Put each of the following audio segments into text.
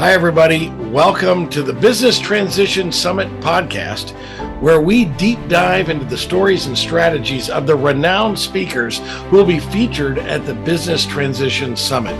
Hi, everybody. Welcome to the Business Transition Summit podcast, where we deep dive into the stories and strategies of the renowned speakers who will be featured at the Business Transition Summit.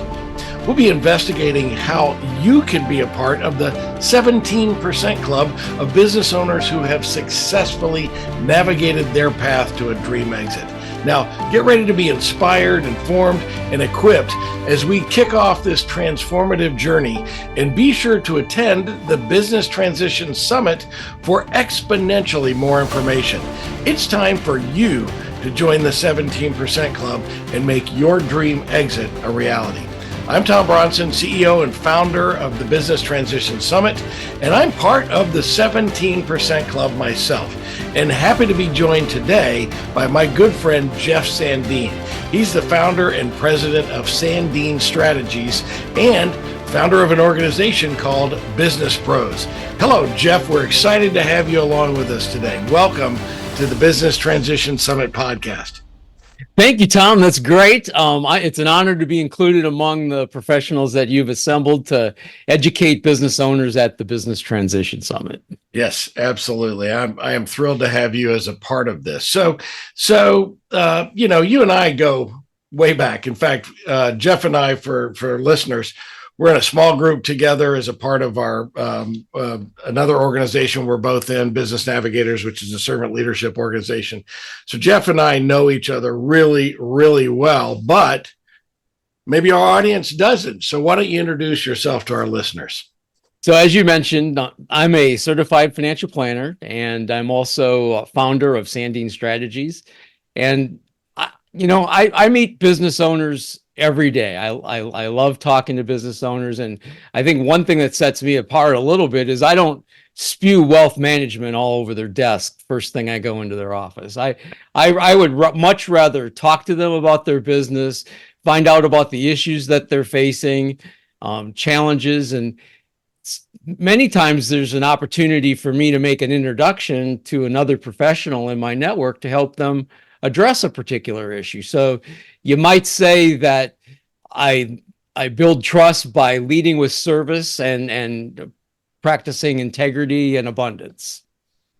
We'll be investigating how you can be a part of the 17% club of business owners who have successfully navigated their path to a dream exit. Now, get ready to be inspired, informed, and equipped as we kick off this transformative journey, and be sure to attend the Business Transition Summit for exponentially more information. It's time for you to join the 17% Club and make your dream exit a reality. I'm Tom Bronson, CEO and founder of the Business Transition Summit, and I'm part of the 17% Club myself, and happy to be joined today by my good friend, Jeff Sandene. He's the founder and president of Sandene Strategies and founder of an organization called Business Pros. Hello, Jeff. We're excited to have you along with us today. Welcome to the Business Transition Summit podcast. Thank you, Tom. That's great. It's an honor to be included among the professionals that you've assembled to educate business owners at the Business Transition Summit. Yes, absolutely. I am thrilled to have you as a part of this. So you and I go way back. In fact, Jeff and I, for listeners, we're in a small group together as a part of our another organization we're both in, Business Navigators, which is a servant leadership organization. So Jeff and I know each other really, really well, but maybe our audience doesn't. So why don't you introduce yourself to our listeners? So as you mentioned, I'm a certified financial planner, and I'm also a founder of Sandene Strategies. And I meet business owners every day. I love talking to business owners, and I think one thing that sets me apart a little bit is I don't spew wealth management all over their desk first thing I go into their office. I would much rather talk to them about their business, find out about the issues that they're facing, challenges, and many times there's an opportunity for me to make an introduction to another professional in my network to help them address a particular issue. So you might say that I build trust by leading with service and practicing integrity and abundance.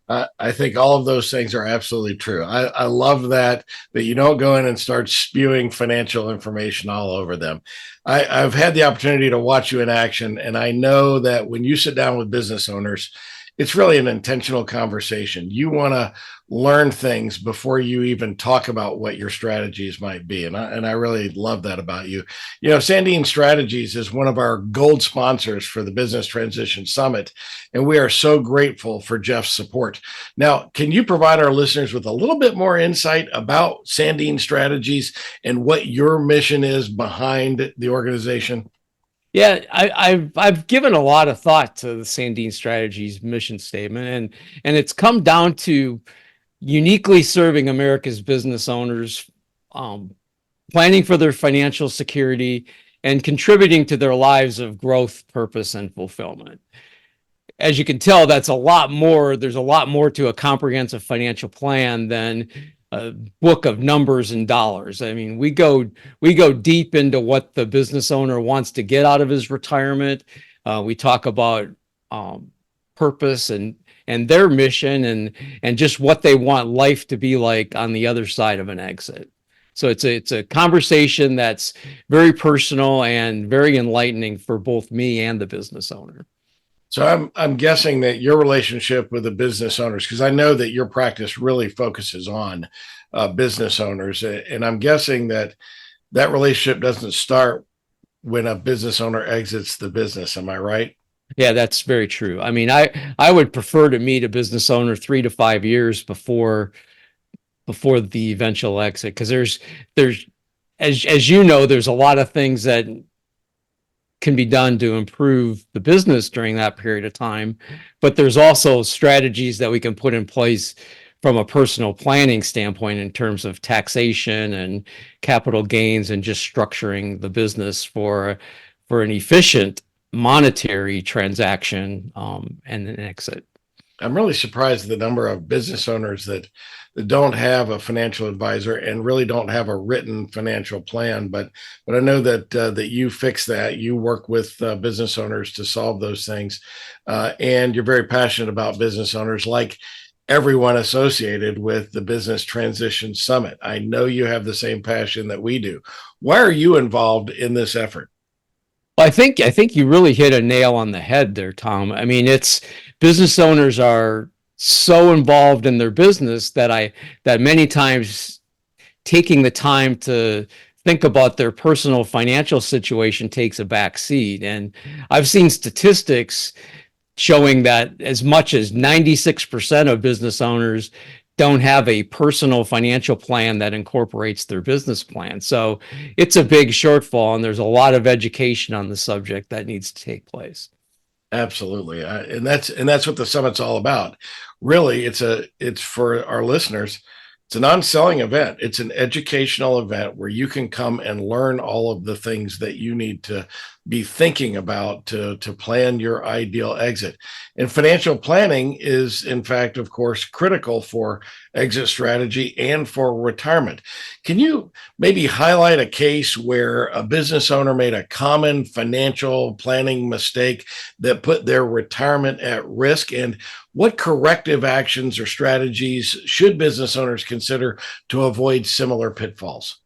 I think all of those things are absolutely true. I love that you don't go in and start spewing financial information all over them. I've had the opportunity to watch you in action, and I know that when you sit down with business owners, it's really an intentional conversation. You want to learn things before you even talk about what your strategies might be. And I really love that about you. You know, Sandene Strategies is one of our gold sponsors for the Business Transition Summit, and we are so grateful for Jeff's support. Now, can you provide our listeners with a little bit more insight about Sandene Strategies and what your mission is behind the organization? Yeah, I've given a lot of thought to the Sandene Strategies mission statement, and it's come down to uniquely serving America's business owners, planning for their financial security, and contributing to their lives of growth, purpose, and fulfillment. As you can tell, that's a lot more. There's a lot more to a comprehensive financial plan than a book of numbers and dollars. I mean, we go deep into what the business owner wants to get out of his retirement. We talk about purpose and their mission and just what they want life to be like on the other side of an exit. So it's a conversation that's very personal and very enlightening for both me and the business owner. So I'm guessing that your relationship with the business owners, because I know that your practice really focuses on business owners, and I'm guessing that relationship doesn't start when a business owner exits the business. Am I right? Yeah, that's very true. I mean, I would prefer to meet a business owner 3 to 5 years before the eventual exit, because there's as you know, there's a lot of things that can be done to improve the business during that period of time, but there's also strategies that we can put in place from a personal planning standpoint in terms of taxation and capital gains and just structuring the business for an efficient monetary transaction and an exit. I'm really surprised at the number of business owners that don't have a financial advisor and really don't have a written financial plan. But I know that you fix that. You work with business owners to solve those things, and you're very passionate about business owners, like everyone associated with the Business Transition Summit. I know you have the same passion that we do. Why are you involved in this effort? I think you really hit a nail on the head there, Tom. I mean, it's business owners are so involved in their business that many times taking the time to think about their personal financial situation takes a back seat. And I've seen statistics showing that as much as 96% of business owners don't have a personal financial plan that incorporates their business plan. So it's a big shortfall, and there's a lot of education on the subject that needs to take place. Absolutely, and that's what the summit's all about. Really, it's for our listeners. It's a non-selling event. It's an educational event where you can come and learn all of the things that you need to be thinking about to plan your ideal exit. And financial planning is, in fact, of course, critical for exit strategy and for retirement. Can you maybe highlight a case where a business owner made a common financial planning mistake that put their retirement at risk? And what corrective actions or strategies should business owners consider to avoid similar pitfalls?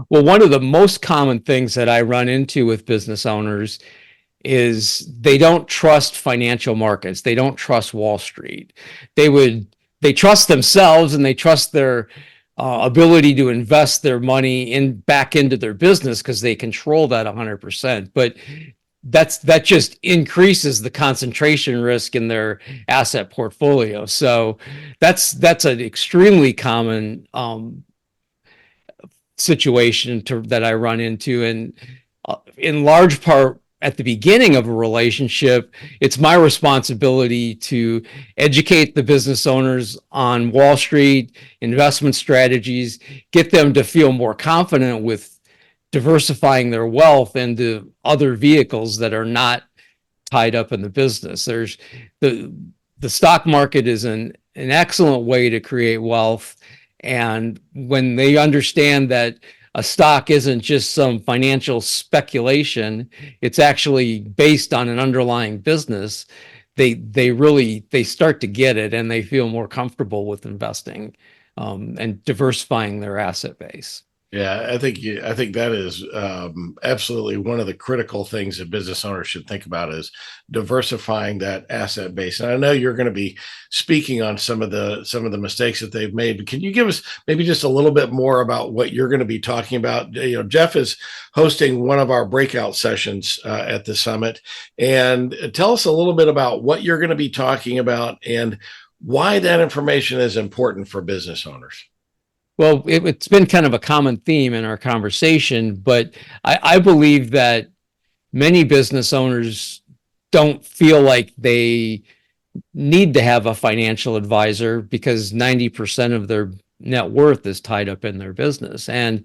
Well, one of the most common things that I run into with business owners is they don't trust financial markets. They don't trust Wall Street. They trust themselves, and they trust their ability to invest their money back into their business because they control that 100%. But that just increases the concentration risk in their asset portfolio. So that's an extremely common situation that I run into. And in large part, at the beginning of a relationship, it's my responsibility to educate the business owners on Wall Street investment strategies, get them to feel more confident with diversifying their wealth into other vehicles that are not tied up in the business. There's the stock market is an excellent way to create wealth. And when they understand that a stock isn't just some financial speculation, it's actually based on an underlying business, they start to get it, and they feel more comfortable with investing and diversifying their asset base. Yeah, I think that is absolutely one of the critical things that business owners should think about is diversifying that asset base. And I know you're going to be speaking on some of the mistakes that they've made, but can you give us maybe just a little bit more about what you're going to be talking about? Jeff is hosting one of our breakout sessions at the summit, and tell us a little bit about what you're going to be talking about and why that information is important for business owners. Well, it's been kind of a common theme in our conversation, but I believe that many business owners don't feel like they need to have a financial advisor because 90% of their net worth is tied up in their business. And,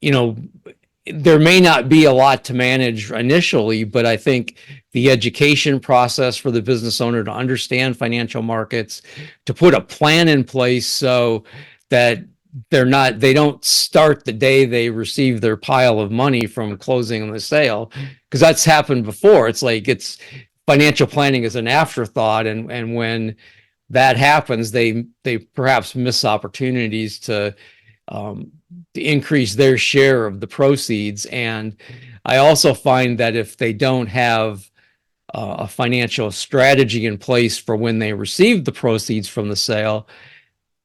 there may not be a lot to manage initially, but I think the education process for the business owner to understand financial markets, to put a plan in place so that they don't start the day they receive their pile of money from closing on the sale, because that's happened before. It's like financial planning is an afterthought, and when that happens, they perhaps miss opportunities to increase their share of the proceeds. And I also find that if they don't have a financial strategy in place for when they receive the proceeds from the sale,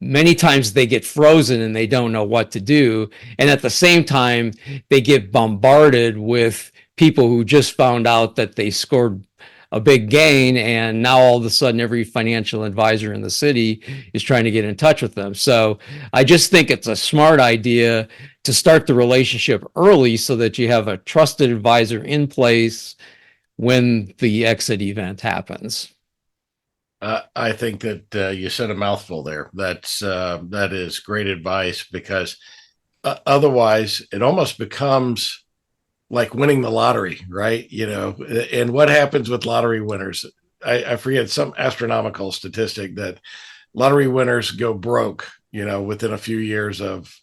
many times they get frozen and they don't know what to do. And at the same time, they get bombarded with people who just found out that they scored a big gain, and now all of a sudden every financial advisor in the city is trying to get in touch with them. So I just think it's a smart idea to start the relationship early so that you have a trusted advisor in place when the exit event happens. I think that you said a mouthful there. That is great advice, because otherwise it almost becomes like winning the lottery, right? And what happens with lottery winners? I forget some astronomical statistic that lottery winners go broke, within a few years of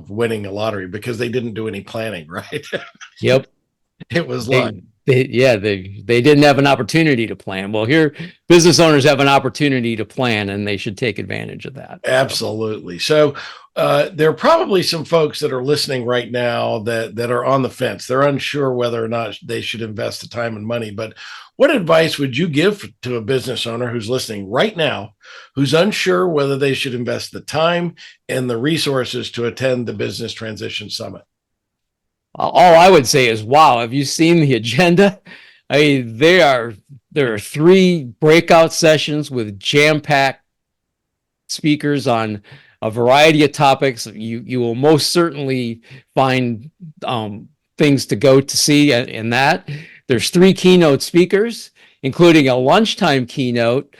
winning a lottery because they didn't do any planning, right? Yep. It was luck. They didn't have an opportunity to plan. Well, here, business owners have an opportunity to plan, and they should take advantage of that. Absolutely. So there are probably some folks that are listening right now that are on the fence. They're unsure whether or not they should invest the time and money. But what advice would you give to a business owner who's listening right now, who's unsure whether they should invest the time and the resources to attend the Business Transition Summit? All I would say is, wow, have you seen the agenda? I mean, there are 3 breakout sessions with jam-packed speakers on a variety of topics. You will most certainly find things to go to see in that. There's 3 keynote speakers, including a lunchtime keynote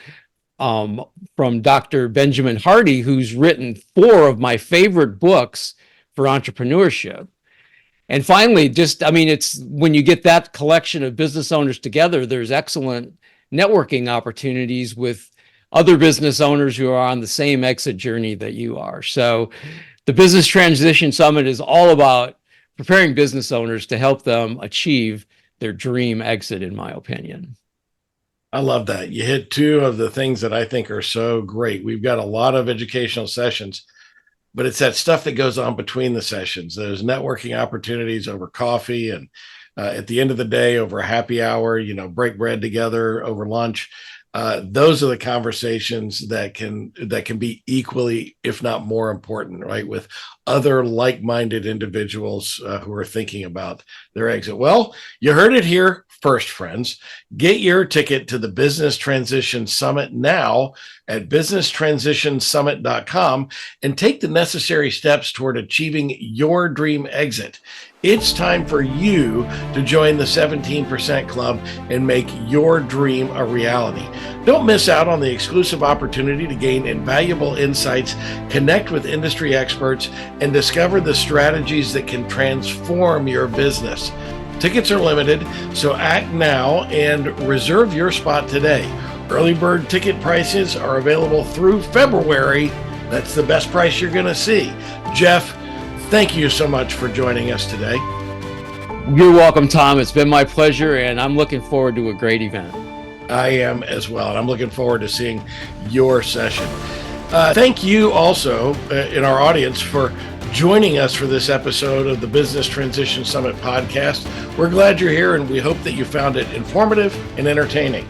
from Dr. Benjamin Hardy, who's written 4 of my favorite books for entrepreneurship. And finally, it's when you get that collection of business owners together, there's excellent networking opportunities with other business owners who are on the same exit journey that you are. So the Business Transition Summit is all about preparing business owners to help them achieve their dream exit, in my opinion. I love that. You hit 2 of the things that I think are so great. We've got a lot of educational sessions, but it's that stuff that goes on between the sessions. There's networking opportunities over coffee and at the end of the day over a happy hour, break bread together over lunch. Those are the conversations that can be equally, if not more important, right? With other like-minded individuals who are thinking about their exit. Well, you heard it here first, friends. Get your ticket to the Business Transition Summit now at businesstransitionsummit.com and take the necessary steps toward achieving your dream exit. It's time for you to join the 17% Club and make your dream a reality. Don't miss out on the exclusive opportunity to gain invaluable insights, connect with industry experts, and discover the strategies that can transform your business. Tickets are limited, so act now and reserve your spot today. Early bird ticket prices are available through February. That's the best price you're going to see. Jeff, thank you so much for joining us today. You're welcome, Tom. It's been my pleasure, and I'm looking forward to a great event. I am as well, and I'm looking forward to seeing your session. Thank you also in our audience for joining us for this episode of the Business Transition Summit podcast. We're glad you're here, and we hope that you found it informative and entertaining.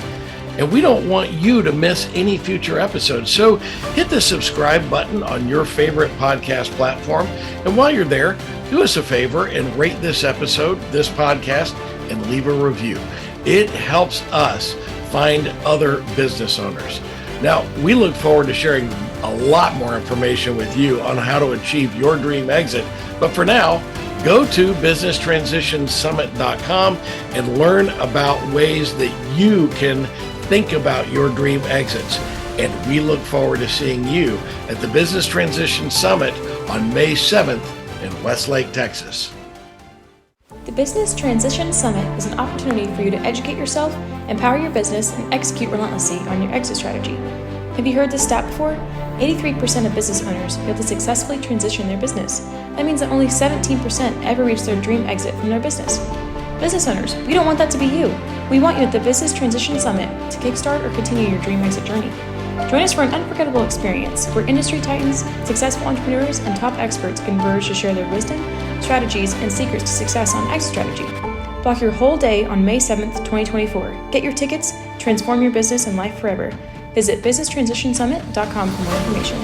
And we don't want you to miss any future episodes. So hit the subscribe button on your favorite podcast platform. And while you're there, do us a favor and rate this episode, this podcast, and leave a review. It helps us find other business owners. Now, we look forward to sharing a lot more information with you on how to achieve your dream exit. But for now, go to businesstransitionsummit.com and learn about ways that you can think about your dream exits. And we look forward to seeing you at the Business Transition Summit on May 7th in Westlake, Texas. The Business Transition Summit is an opportunity for you to educate yourself, empower your business, and execute relentlessly on your exit strategy. Have you heard this stat before? 83% of business owners fail to successfully transition their business. That means that only 17% ever reach their dream exit from their business. Business owners, we don't want that to be you. We want you at the Business Transition Summit to kickstart or continue your dream exit journey. Join us for an unforgettable experience where industry titans, successful entrepreneurs, and top experts converge to share their wisdom, strategies, and secrets to success on exit strategy. Block your whole day on May 7th, 2024. Get your tickets, transform your business and life forever. Visit businesstransitionsummit.com for more information.